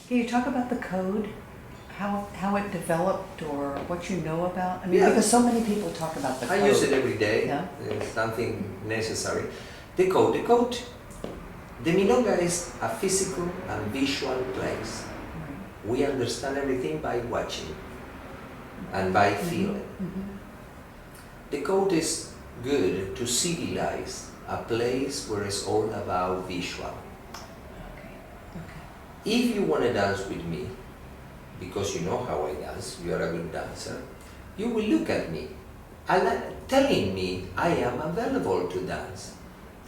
Can you talk about the code? How it developed or what you know about? I mean, Yeah. because so many people talk about the code. I use it every day. Yeah. It's something necessary. The code. The milonga is a physical and visual place. Right. We understand everything by watching and by feeling. Mhm. The code is good to civilize a place where it's all about visual. Okay. Okay. If you want to dance with me, because you know how I dance, you are a good dancer, you will look at me and telling me I am available to dance.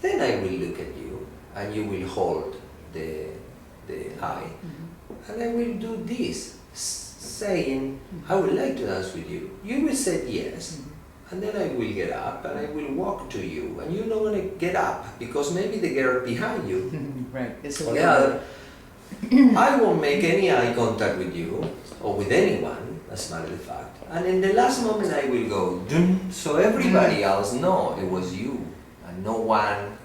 Then I will look at you and you will hold the eye and I will do this, saying I would like to dance with you. You will say yes. And then I will get up and I will walk to you and you don't want to get up because maybe the girl behind you Right. It's or the other, I won't make any eye contact with you or with anyone, as a matter of fact. And in the last moment I will go, dum, so everybody else know it was you and no one,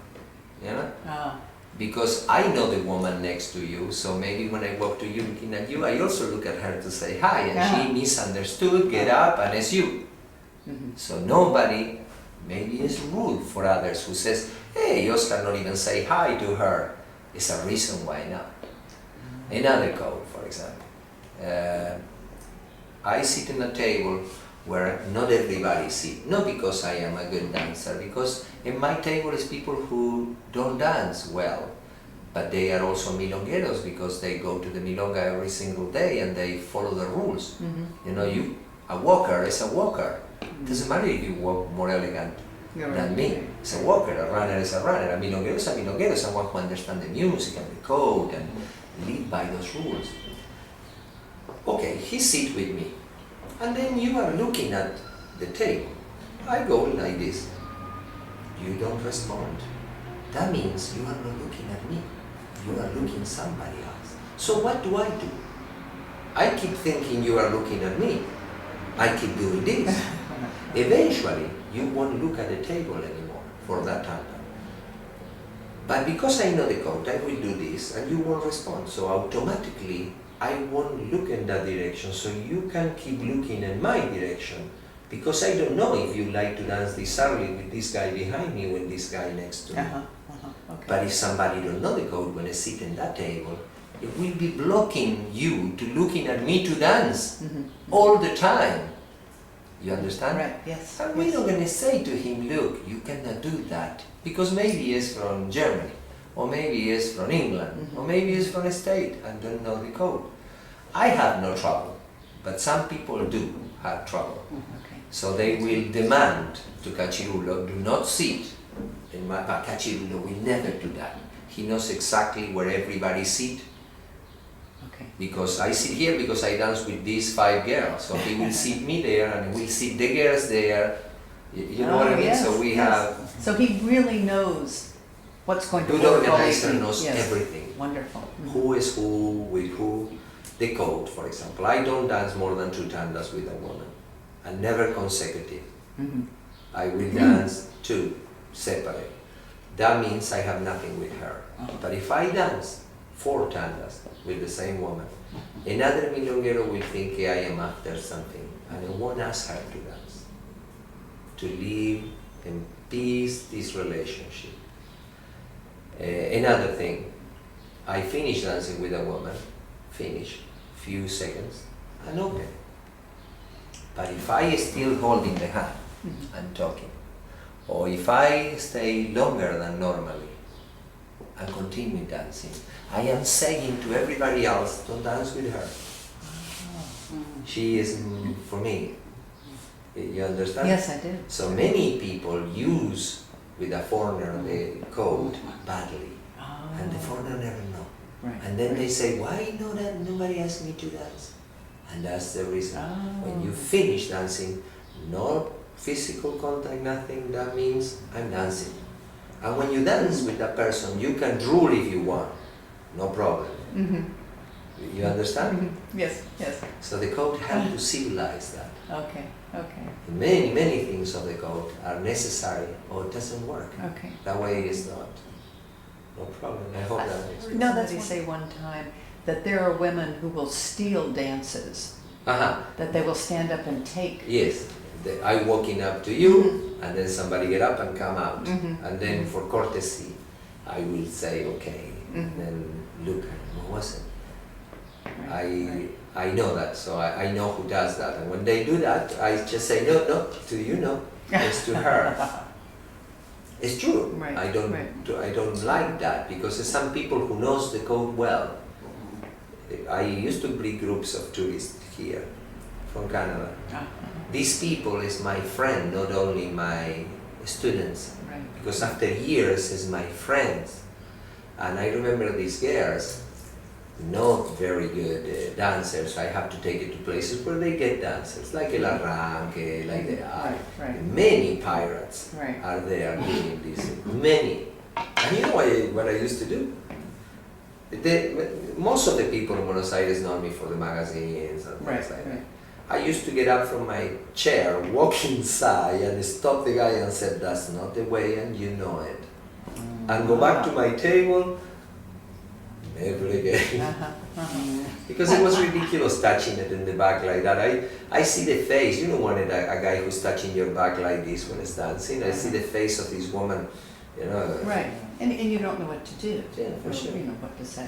you know? Ah. Because I know the woman next to you, so maybe when I walk to you looking at you, I also look at her to say hi and she misunderstood, get up and it's you. So nobody, maybe it's rude for others who says, hey, Oscar not even say hi to her. It's a reason why not. Another code, for example. I sit in a table where not everybody sits, not because I am a good dancer, because in my table is people who don't dance well, but they are also milongueros because they go to the milonga every single day and they follow the rules. You know, a walker is a walker. Doesn't matter if you walk more elegant than me. It's a walker, a runner is a runner, a milonguero, someone who understands the music and the code and live by those rules. Okay, he sits with me. And then you are looking at the table. I go like this. You don't respond. That means you are not looking at me. You are looking at somebody else. So what do? I keep thinking you are looking at me. I keep doing this. Eventually, you won't look at the table anymore for that time. But because I know the code, I will do this and you won't respond. So automatically, I won't look in that direction. So you can keep looking in my direction. Because I don't know if you like to dance this early with this guy behind me or with this guy next to me. Okay. But if somebody don't know the code when they sit in that table, it will be blocking you to looking at me to dance all the time. You understand? Right, yes. And we're not going to say to him, look, you cannot do that. Because maybe he's from Germany, or maybe he's from England, or maybe he's from a state and don't know the code. I have no trouble, but some people do have trouble. Okay. So they will demand to Cachirulo, do not sit. But Cachirulo will never do that. He knows exactly where everybody sits. Okay. Because I sit here because I dance with these 5 girls. So he will sit me there and we'll sit the girls there. You know what I mean? Yes, So we yes. have... So he really knows what's going to Good work. organizer knows Yes. everything. Wonderful. Who is who, with who. The code, for example. I don't dance more than 2 tandas with a woman. And never consecutive. I will dance 2 separate. That means I have nothing with her. But if I dance 4 tandas with the same woman, another milonguero will think I am after something and I won't ask her to dance. To live in peace this relationship. Another thing, I finish dancing with a woman, finish, few seconds, and open. But if I still holding the hand and talking, or if I stay longer than normally and continue dancing, I am saying to everybody else, don't dance with her. She is for me. You understand? Yes, I do. So many people use with a foreigner the code badly, and the foreigner never know. Right. And then they say, why no, that nobody asked me to dance? And that's the reason. When you finish dancing, no physical contact, nothing, that means I'm dancing. And when you dance with that person, you can drool if you want, no problem. You understand? Yes, yes. So the code helps to civilize that. Okay, okay, Many, many things of the code are necessary or it doesn't work. okay. That way it's not. No problem. I hope that makes sense. No, that's what they say one time. that there are women who will steal dances, Uh-huh. that they will stand up and take. Yes, I walking up to you, and then somebody get up and come out, and then for courtesy, I will say okay, and then look, what was it? I know that, so I know who does that, and when they do that, I just say no, to you, no, it's to her. It's true. Right, I don't like that because there's some people who knows the code well. I used to bring groups of tourists here from Canada. These people is my friend, not only my students. Right. Because after years is my friends. And I remember these girls, not very good dancers. I have to take it to places where they get dancers, like El Arranque, like the Right. Many pirates Right. are there doing this. Many. And you know what I used to do? Most of the people in Buenos Aires know me for the magazines and things like that. I used to get up from my chair, walk inside, and stop the guy and said, "That's not the way, and you know it." And go back to my table, never again. Because it was ridiculous touching it in the back like that. I see the face, you don't want a guy who's touching your back like this when it's dancing. I see the face of this woman, you know. Right, and you don't know what to do. Yeah, for sure. You know what to say.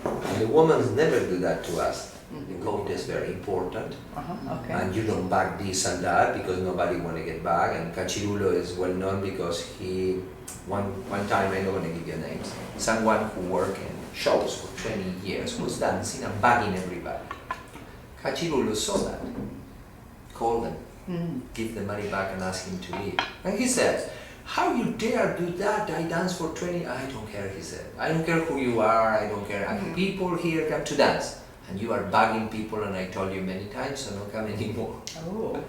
And the women never do that to us. The code is very important. Okay. And you don't bag this and that because nobody want to get bagged. And Cachirulo is well known because he, one time, I'm not going to give you names, someone who worked in shows for 20 years was dancing and bagging everybody. Cachirulo saw that, called them, give the money back and ask him to leave. And he says, "How you dare do that? I dance for 20, I don't care," he said. "I don't care who you are, I don't care. People here come to dance. And you are bugging people, and I told you many times, so don't come anymore." Oh.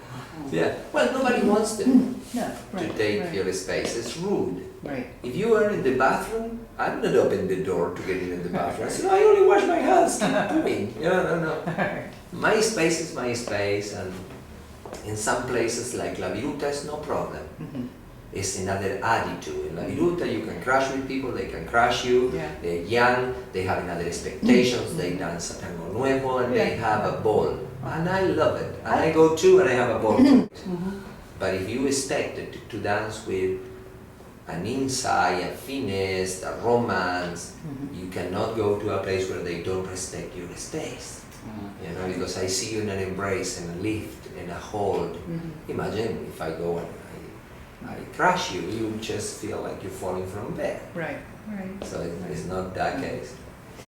Yeah. Well, nobody wants them No, to take your space. It's rude. Right. If you are in the bathroom, I'm not opening the door to get in the bathroom. I say, "No, I only wash my hands." Keep doing. No. My space is my space, and in some places like La Viruta, it's no problem. It's another attitude. In La Viruta, you can crash with people, they can crash you. Yeah. They're young, they have another expectations, they dance a tango nuevo, and they have a ball. And I love it. And I go too, and I have a ball too. But if you expect to dance with an insight, a finesse, a romance, you cannot go to a place where they don't respect your space. You know, because I see you in an embrace, in a lift, in a hold. Imagine if I go and I crush you, you just feel like you're falling from bed. Right. So it's not that case.